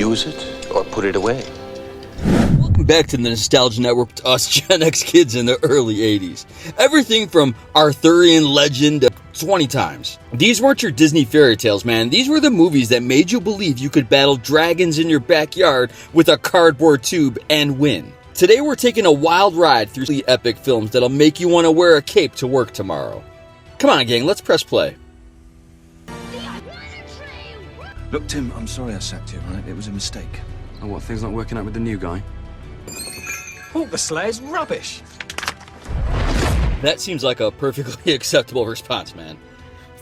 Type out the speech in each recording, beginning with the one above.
use it or put it away. Welcome back to the Nostalgia Network to us Gen X kids in the early 80s. Everything from Arthurian legend to 20 times. These weren't your Disney fairy tales, man. These were the movies that made you believe you could battle dragons in your backyard with a cardboard tube and win. Today we're taking a wild ride through the epic films that'll make you want to wear a cape to work tomorrow. Come on, gang, let's press play. Look, Tim, I'm sorry I sacked you, right? It was a mistake. Oh, what, things not working out with the new guy? Oh, the slayer's rubbish. That seems like a perfectly acceptable response, man.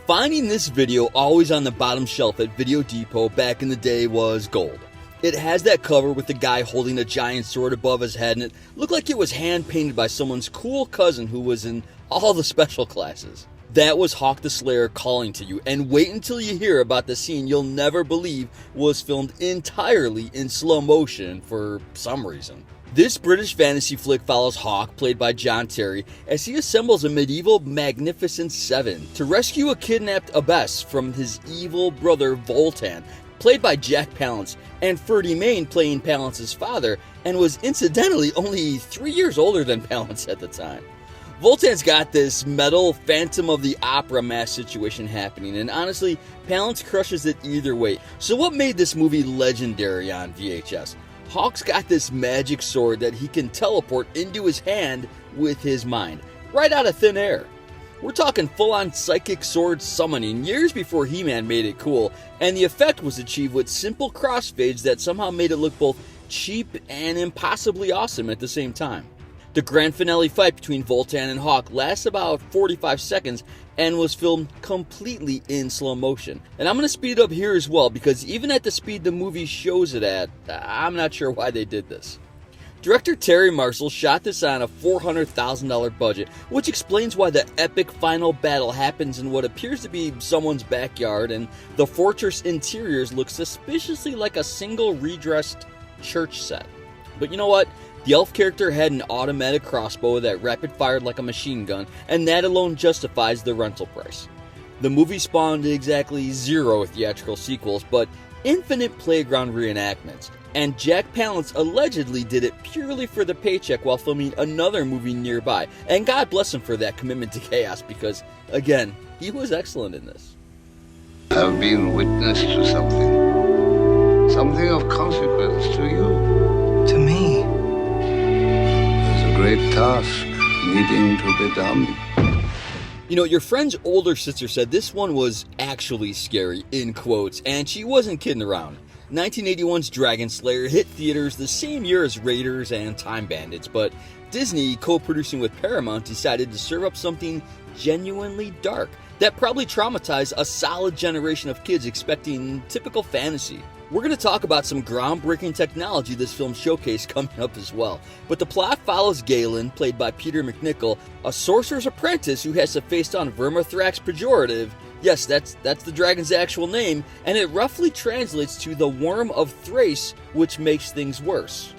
Finding this video always on the bottom shelf at Video Depot back in the day was gold. It has that cover with the guy holding a giant sword above his head, and it looked like it was hand-painted by someone's cool cousin who was in all the special classes. That was Hawk the Slayer calling to you, and wait until you hear about the scene you'll never believe was filmed entirely in slow motion for some reason. This British fantasy flick follows Hawk, played by John Terry, as he assembles a medieval Magnificent Seven to rescue a kidnapped abbess from his evil brother Voltan, played by Jack Palance, and Ferdy Mayne playing Palance's father, and was incidentally only 3 years older than Palance at the time. Voltan's got this metal Phantom of the Opera mask situation happening, and honestly, Palance crushes it either way. So what made this movie legendary on VHS? Hawk's got this magic sword that he can teleport into his hand with his mind, right out of thin air. We're talking full-on psychic sword summoning years before He-Man made it cool, and the effect was achieved with simple crossfades that somehow made it look both cheap and impossibly awesome at the same time. The grand finale fight between Voltan and Hawk lasts about 45 seconds and was filmed completely in slow motion. And I'm going to speed it up here as well, because even at the speed the movie shows it at, I'm not sure why they did this. Director Terry Marshall shot this on a $400,000 budget, which explains why the epic final battle happens in what appears to be someone's backyard, and the fortress interiors look suspiciously like a single redressed church set. But you know what? The elf character had an automatic crossbow that rapid-fired like a machine gun, and that alone justifies the rental price. The movie spawned exactly 0 theatrical sequels, but infinite playground reenactments, and Jack Palance allegedly did it purely for the paycheck while filming another movie nearby, and God bless him for that commitment to chaos, because, again, he was excellent in this. I've been witness to something of consequence to you. To me. There's a great task needing to be done. You know, your friend's older sister said this one was actually scary, in quotes, and she wasn't kidding around. 1981's Dragonslayer hit theaters the same year as Raiders and Time Bandits, but Disney, co-producing with Paramount, decided to serve up something genuinely dark that probably traumatized a solid generation of kids expecting typical fantasy. We're going to talk about some groundbreaking technology this film showcased coming up as well. But the plot follows Galen, played by Peter MacNicol, a sorcerer's apprentice who has to face down Vermithrax pejorative. Yes, that's the dragon's actual name, and it roughly translates to the Worm of Thrace, which makes things worse.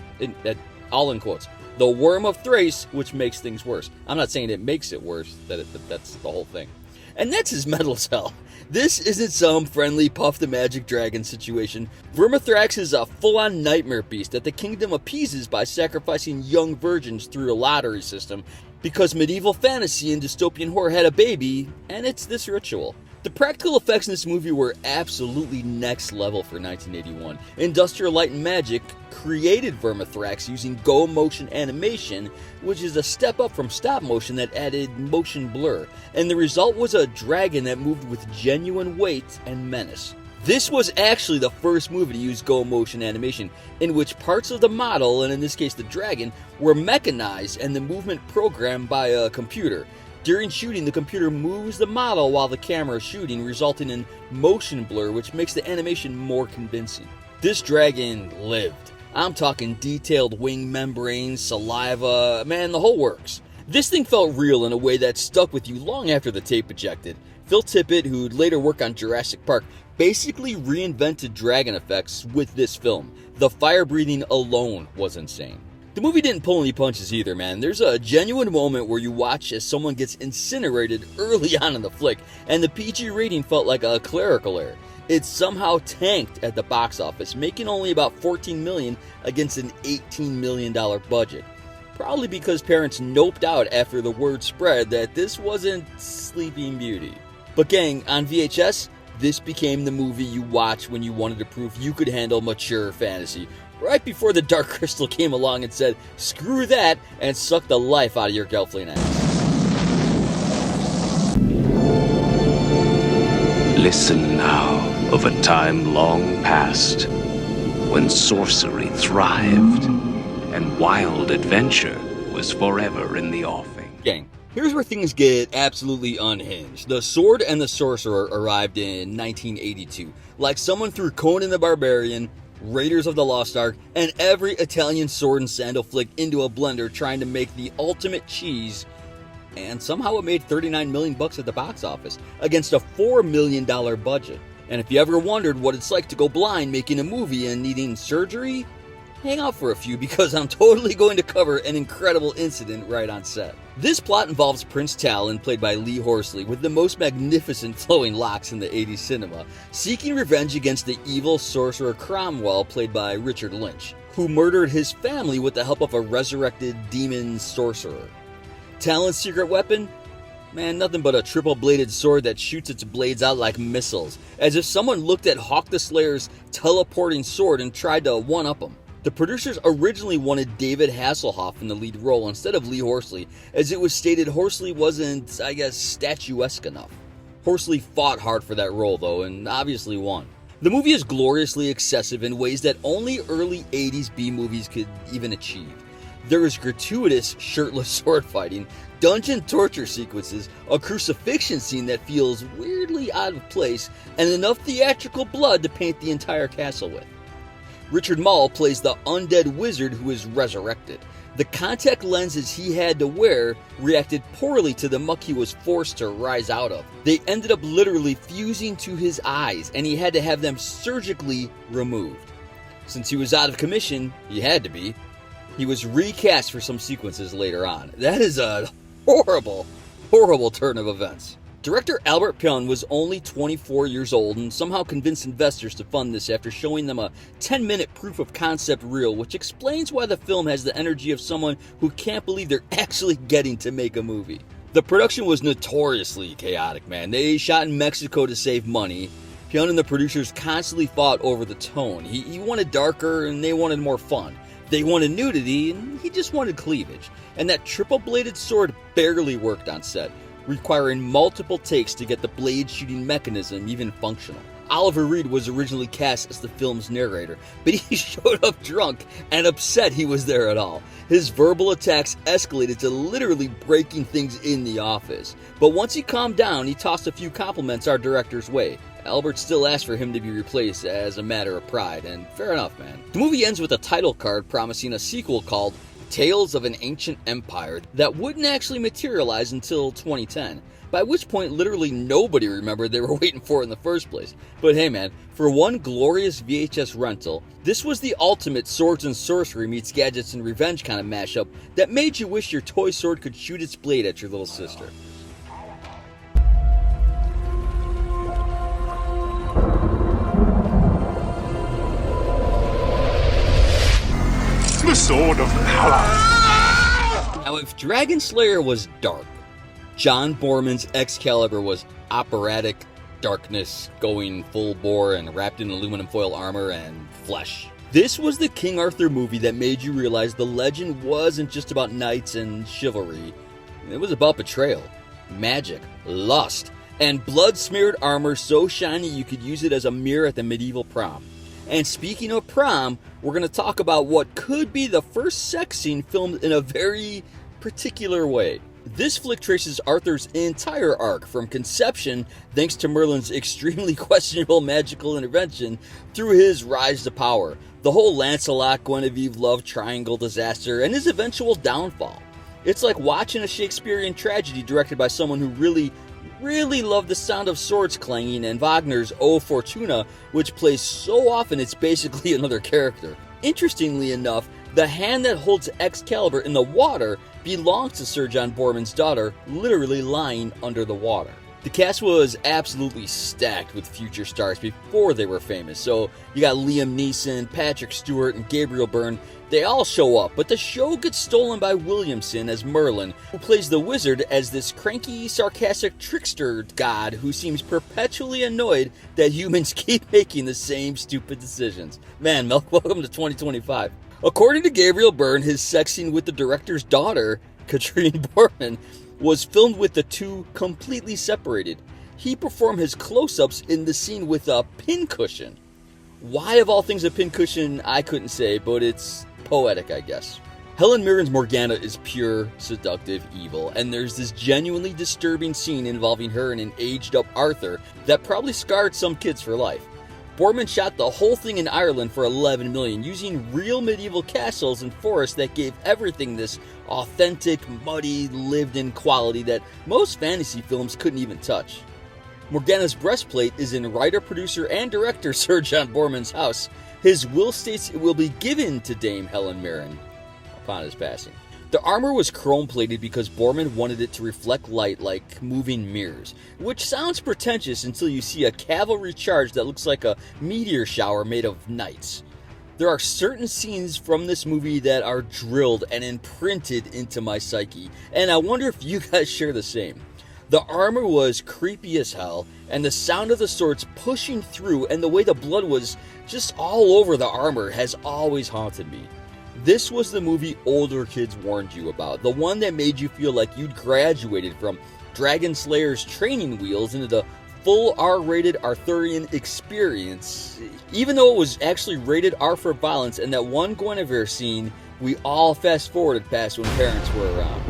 All in quotes. The Worm of Thrace, which makes things worse. I'm not saying it makes it worse, that's the whole thing. And that's as metal as hell. This isn't some friendly Puff the Magic Dragon situation. Vermithrax is a full-on nightmare beast that the kingdom appeases by sacrificing young virgins through a lottery system, because medieval fantasy and dystopian horror had a baby, and it's this ritual. The practical effects in this movie were absolutely next level for 1981. Industrial Light and Magic created Vermithrax using Go Motion animation, which is a step up from stop motion that added motion blur, and the result was a dragon that moved with genuine weight and menace. This was actually the first movie to use Go Motion animation, in which parts of the model, and in this case the dragon, were mechanized and the movement programmed by a computer. During shooting, the computer moves the model while the camera is shooting, resulting in motion blur, which makes the animation more convincing. This dragon lived. I'm talking detailed wing membranes, saliva, man, the whole works. This thing felt real in a way that stuck with you long after the tape ejected. Phil Tippett, who'd later work on Jurassic Park, basically reinvented dragon effects with this film. The fire breathing alone was insane. The movie didn't pull any punches either, man. There's a genuine moment where you watch as someone gets incinerated early on in the flick, and the PG rating felt like a clerical error. It somehow tanked at the box office, making only about $14 million against an $18 million budget. Probably because parents noped out after the word spread that this wasn't Sleeping Beauty. But gang, on VHS, this became the movie you watched when you wanted to prove you could handle mature fantasy. Right before the Dark Crystal came along and said, screw that, and sucked the life out of your Gelfling ass. Listen now of a time long past when sorcery thrived and wild adventure was forever in the offing. Gang, here's where things get absolutely unhinged. The Sword and the Sorcerer arrived in 1982. Like someone threw Conan the Barbarian, Raiders of the Lost Ark, and every Italian sword and sandal flick into a blender trying to make the ultimate cheese, and somehow it made $39 million at the box office against a $4 million budget. And if you ever wondered what it's like to go blind making a movie and needing surgery, hang out for a few because I'm totally going to cover an incredible incident right on set. This plot involves Prince Talon, played by Lee Horsley, with the most magnificent flowing locks in the 80s cinema, seeking revenge against the evil sorcerer Cromwell, played by Richard Lynch, who murdered his family with the help of a resurrected demon sorcerer. Talon's secret weapon? Man, nothing but a triple-bladed sword that shoots its blades out like missiles, as if someone looked at Hawk the Slayer's teleporting sword and tried to one-up him. The producers originally wanted David Hasselhoff in the lead role instead of Lee Horsley, as it was stated Horsley wasn't, I guess, statuesque enough. Horsley fought hard for that role, though, and obviously won. The movie is gloriously excessive in ways that only early 80s B-movies could even achieve. There is gratuitous shirtless sword fighting, dungeon torture sequences, a crucifixion scene that feels weirdly out of place, and enough theatrical blood to paint the entire castle with. Richard Mall plays the undead wizard who is resurrected. The contact lenses he had to wear reacted poorly to the muck he was forced to rise out of. They ended up literally fusing to his eyes, and he had to have them surgically removed. Since he was out of commission, he had to be. He was recast for some sequences later on. That is a horrible, horrible turn of events. Director Albert Pyun was only 24 years old and somehow convinced investors to fund this after showing them a 10-minute proof of concept reel, which explains why the film has the energy of someone who can't believe they're actually getting to make a movie. The production was notoriously chaotic, man. They shot in Mexico to save money. Pyun and the producers constantly fought over the tone. He wanted darker and they wanted more fun. They wanted nudity and he just wanted cleavage. And that triple-bladed sword barely worked on set, requiring multiple takes to get the blade shooting mechanism even functional. Oliver Reed was originally cast as the film's narrator, but he showed up drunk and upset he was there at all. His verbal attacks escalated to literally breaking things in the office. But once he calmed down, he tossed a few compliments our director's way. Albert still asked for him to be replaced as a matter of pride, and fair enough, man. The movie ends with a title card promising a sequel called Tales of an Ancient Empire that wouldn't actually materialize until 2010, by which point literally nobody remembered they were waiting for it in the first place. But hey man, for one glorious VHS rental, this was the ultimate swords and sorcery meets gadgets and revenge kind of mashup that made you wish your toy sword could shoot its blade at your little sister. The Sword of Valor. Now, if Dragonslayer was dark, John Borman's Excalibur was operatic darkness, going full bore and wrapped in aluminum foil armor and flesh. This was the King Arthur movie that made you realize the legend wasn't just about knights and chivalry. It was about betrayal, magic, lust, and blood-smeared armor so shiny you could use it as a mirror at the medieval prom. And speaking of prom, we're going to talk about what could be the first sex scene filmed in a very particular way. This flick traces Arthur's entire arc from conception, thanks to Merlin's extremely questionable magical intervention, through his rise to power, the whole Lancelot-Guinevere love triangle disaster, and his eventual downfall. It's like watching a Shakespearean tragedy directed by someone who really loved the sound of swords clanging, and Wagner's O Fortuna, which plays so often it's basically another character. Interestingly enough, The hand that holds Excalibur in the water belongs to Sir John Boorman's daughter, literally lying under the water. The cast was absolutely stacked with future stars before they were famous. So you got Liam Neeson, Patrick Stewart, and Gabriel Byrne. They all show up, but the show gets stolen by Williamson as Merlin, who plays the wizard as this cranky, sarcastic trickster god who seems perpetually annoyed that humans keep making the same stupid decisions. Man, Milk, welcome to 2025. According to Gabriel Byrne, his sex scene with the director's daughter, Katrine Boorman, was filmed with the two completely separated. He performed his close-ups in the scene with a pincushion. Why of all things a pincushion, I couldn't say, but it's poetic, I guess. Helen Mirren's Morgana is pure, seductive evil, and there's this genuinely disturbing scene involving her and an aged-up Arthur that probably scarred some kids for life. Boorman shot the whole thing in Ireland for $11 million, using real medieval castles and forests that gave everything this authentic, muddy, lived-in quality that most fantasy films couldn't even touch. Morgana's breastplate is in writer, producer, and director Sir John Boorman's house. His will states it will be given to Dame Helen Mirren upon his passing. The armor was chrome-plated because Boorman wanted it to reflect light like moving mirrors, which sounds pretentious until you see a cavalry charge that looks like a meteor shower made of knights. There are certain scenes from this movie that are drilled and imprinted into my psyche, and I wonder if you guys share the same. The armor was creepy as hell, and the sound of the swords pushing through and the way the blood was just all over the armor has always haunted me. This was the movie older kids warned you about, the one that made you feel like you'd graduated from Dragonslayer's training wheels into the full R-rated Arthurian experience, even though it was actually rated R for violence, and that one Guinevere scene we all fast-forwarded past when parents were around.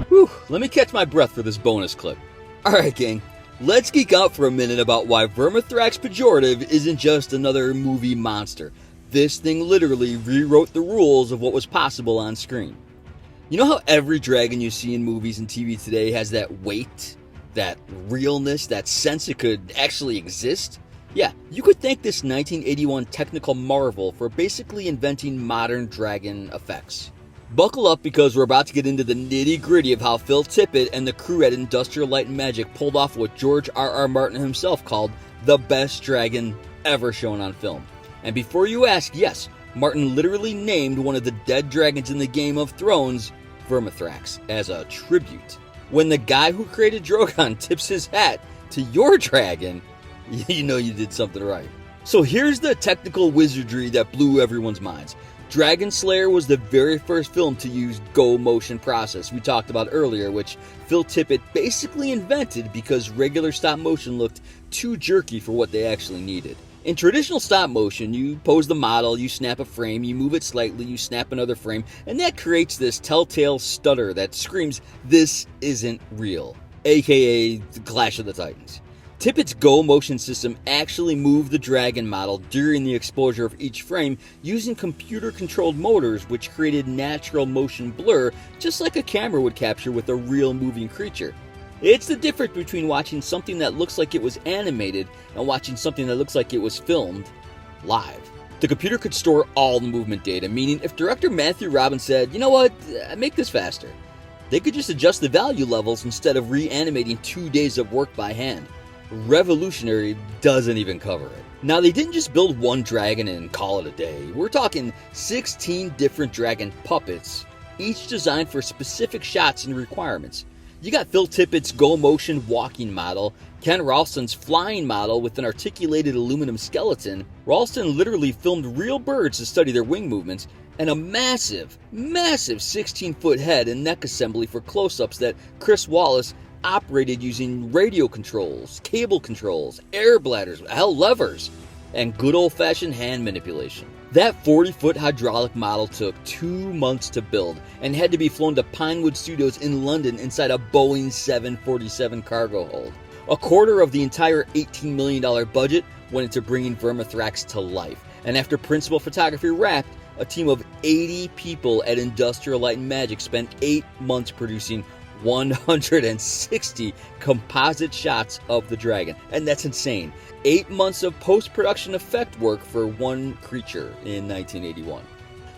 Whew, let me catch my breath for this bonus clip. Alright gang, let's geek out for a minute about why Vermithrax Pejorative isn't just another movie monster. This thing literally rewrote the rules of what was possible on screen. You know how every dragon you see in movies and TV today has that weight, that realness, that sense it could actually exist? Yeah, you could thank this 1981 technical marvel for basically inventing modern dragon effects. Buckle up because we're about to get into the nitty-gritty of how Phil Tippett and the crew at Industrial Light and Magic pulled off what George R.R. Martin himself called the best dragon ever shown on film. And before you ask, yes, Martin literally named one of the dead dragons in the Game of Thrones Vermithrax as a tribute. When the guy who created Drogon tips his hat to your dragon, you know you did something right. So here's the technical wizardry that blew everyone's minds. Dragonslayer was the very first film to use go motion process we talked about earlier, which Phil Tippett basically invented because regular stop motion looked too jerky for what they actually needed. In traditional stop motion, you pose the model, you snap a frame, you move it slightly, you snap another frame, and that creates this telltale stutter that screams, "This isn't real," aka the Clash of the Titans. Tippett's Go motion system actually moved the dragon model during the exposure of each frame using computer-controlled motors, which created natural motion blur, just like a camera would capture with a real moving creature. It's the difference between watching something that looks like it was animated and watching something that looks like it was filmed live. The computer could store all the movement data, meaning if director Matthew Robbins said, "You know what, make this faster," they could just adjust the value levels instead of reanimating 2 days of work by hand. Revolutionary doesn't even cover it. Now, they didn't just build one dragon and call it a day. We're talking 16 different dragon puppets, each designed for specific shots and requirements. You got Phil Tippett's Go Motion walking model, Ken Ralston's flying model with an articulated aluminum skeleton. Ralston literally filmed real birds to study their wing movements, and a massive 16-foot head and neck assembly for close-ups that Chris Wallace operated using radio controls, cable controls, air bladders, hell, levers, and good old-fashioned hand manipulation. That 40-foot hydraulic model took 2 months to build and had to be flown to Pinewood Studios in London inside a Boeing 747 cargo hold. A quarter of the entire $18 million budget went into bringing Vermithrax to life, and after principal photography wrapped, a team of 80 people at Industrial Light and Magic spent 8 months producing 160 composite shots of the dragon, and that's insane. 8 months of post-production effect work for one creature in 1981.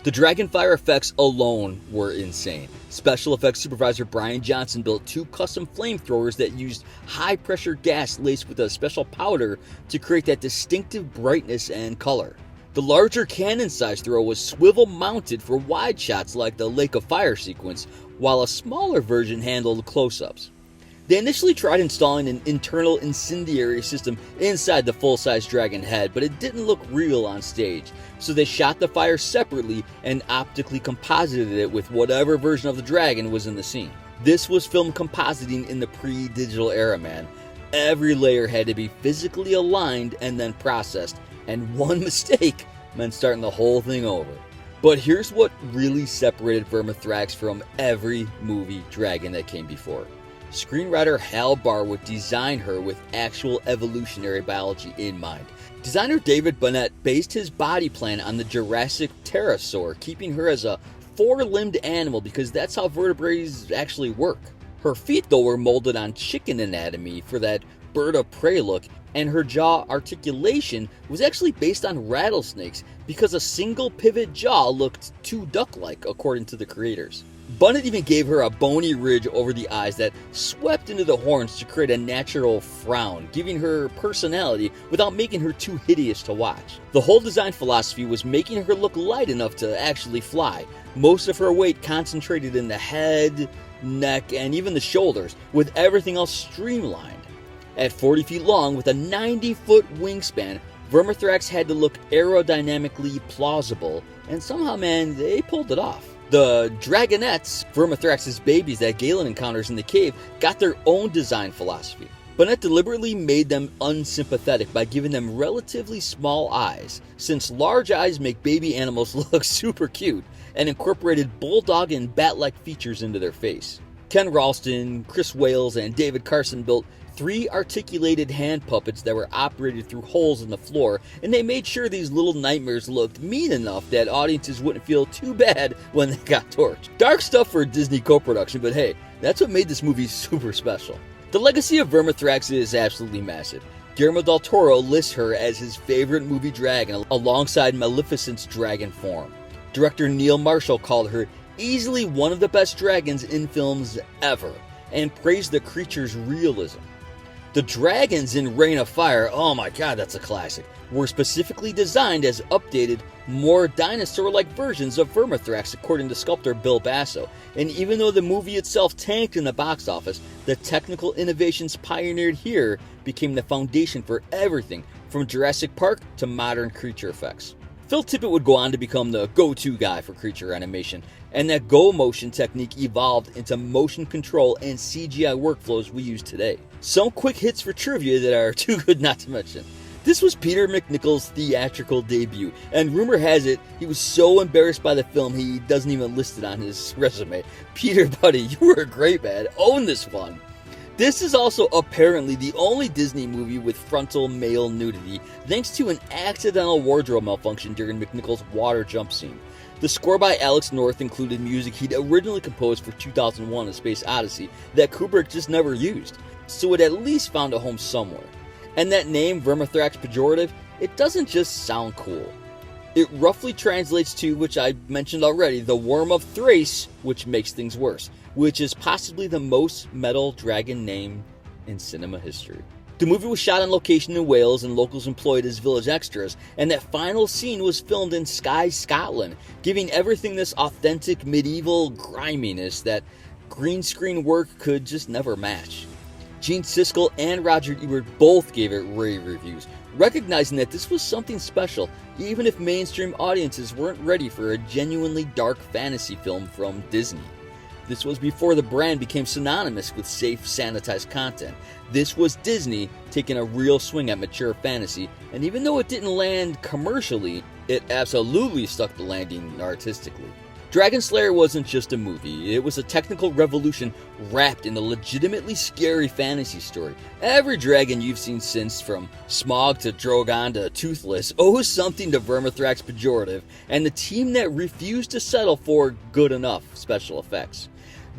The Dragonfire effects alone were insane. Special effects supervisor Brian Johnson built 2 custom flamethrowers that used high-pressure gas laced with a special powder to create that distinctive brightness and color. The larger cannon-sized throw was swivel-mounted for wide shots like the Lake of Fire sequence, while a smaller version handled close-ups. They initially tried installing an internal incendiary system inside the full-size dragon head, but it didn't look real on stage, so they shot the fire separately and optically composited it with whatever version of the dragon was in the scene. This was film compositing in the pre-digital era, man. Every layer had to be physically aligned and then processed, and one mistake meant starting the whole thing over. But here's what really separated Vermithrax from every movie dragon that came before. Screenwriter Hal Barwood designed her with actual evolutionary biology in mind. Designer David Bonnet based his body plan on the Jurassic pterosaur, keeping her as a 4-limbed animal because that's how vertebrae actually work. Her feet, though, were molded on chicken anatomy for that bird of prey look, and her jaw articulation was actually based on rattlesnakes because a single pivot jaw looked too duck-like, according to the creators. Bonnet even gave her a bony ridge over the eyes that swept into the horns to create a natural frown, giving her personality without making her too hideous to watch. The whole design philosophy was making her look light enough to actually fly. Most of her weight concentrated in the head, neck, and even the shoulders, with everything else streamlined. At 40 feet long, with a 90-foot wingspan, Vermithrax had to look aerodynamically plausible, and somehow, man, they pulled it off. The Dragonettes, Vermithrax's babies that Galen encounters in the cave, got their own design philosophy. Bonnet deliberately made them unsympathetic by giving them relatively small eyes, since large eyes make baby animals look super cute, and incorporated bulldog and bat-like features into their face. Ken Ralston, Chris Wales, and David Carson built 3 articulated hand puppets that were operated through holes in the floor, and they made sure these little nightmares looked mean enough that audiences wouldn't feel too bad when they got torched. Dark stuff for a Disney co-production, but hey, that's what made this movie super special. The legacy of Vermithrax is absolutely massive. Guillermo del Toro lists her as his favorite movie dragon alongside Maleficent's dragon form. Director Neil Marshall called her easily one of the best dragons in films ever, and praised the creature's realism. The dragons in Reign of Fire, oh my god, that's a classic, were specifically designed as updated, more dinosaur-like versions of Vermithrax, according to sculptor Bill Basso. And even though the movie itself tanked in the box office, the technical innovations pioneered here became the foundation for everything from Jurassic Park to modern creature effects. Phil Tippett would go on to become the go-to guy for creature animation, and that Go Motion technique evolved into motion control and CGI workflows we use today. Some quick hits for trivia that are too good not to mention. This was Peter McNichol's theatrical debut, and rumor has it he was so embarrassed by the film he doesn't even list it on his resume. Peter, buddy, you were great, man. Own this one. This is also apparently the only Disney movie with frontal male nudity, thanks to an accidental wardrobe malfunction during McNichol's water jump scene. The score by Alex North included music he'd originally composed for 2001: A Space Odyssey that Kubrick just never used, so it at least found a home somewhere. And that name, Vermithrax Pejorative, it doesn't just sound cool. It roughly translates to, which I mentioned already, the Worm of Thrace, which makes things worse, which is possibly the most metal dragon name in cinema history. The movie was shot on location in Wales and locals employed as village extras, and that final scene was filmed in Skye, Scotland, giving everything this authentic medieval griminess that green screen work could just never match. Gene Siskel and Roger Ebert both gave it rave reviews, recognizing that this was something special, even if mainstream audiences weren't ready for a genuinely dark fantasy film from Disney. This was before the brand became synonymous with safe, sanitized content. This was Disney taking a real swing at mature fantasy, and even though it didn't land commercially, it absolutely stuck the landing artistically. Dragonslayer wasn't just a movie, it was a technical revolution wrapped in a legitimately scary fantasy story. Every dragon you've seen since, from Smaug to Drogon to Toothless, owes something to Vermithrax Pejorative and the team that refused to settle for good enough special effects.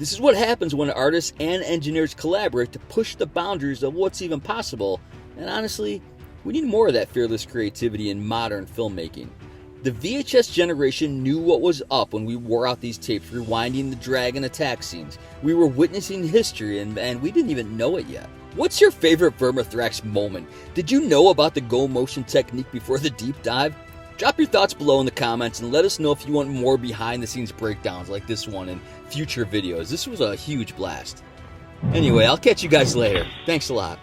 This is what happens when artists and engineers collaborate to push the boundaries of what's even possible, and honestly, we need more of that fearless creativity in modern filmmaking. The VHS generation knew what was up when we wore out these tapes rewinding the dragon attack scenes. We were witnessing history and we didn't even know it yet. What's your favorite Vermithrax moment? Did you know about the go motion technique before the deep dive? Drop your thoughts below in the comments and let us know if you want more behind the scenes breakdowns like this one in future videos. This was a huge blast. Anyway, I'll catch you guys later. Thanks a lot.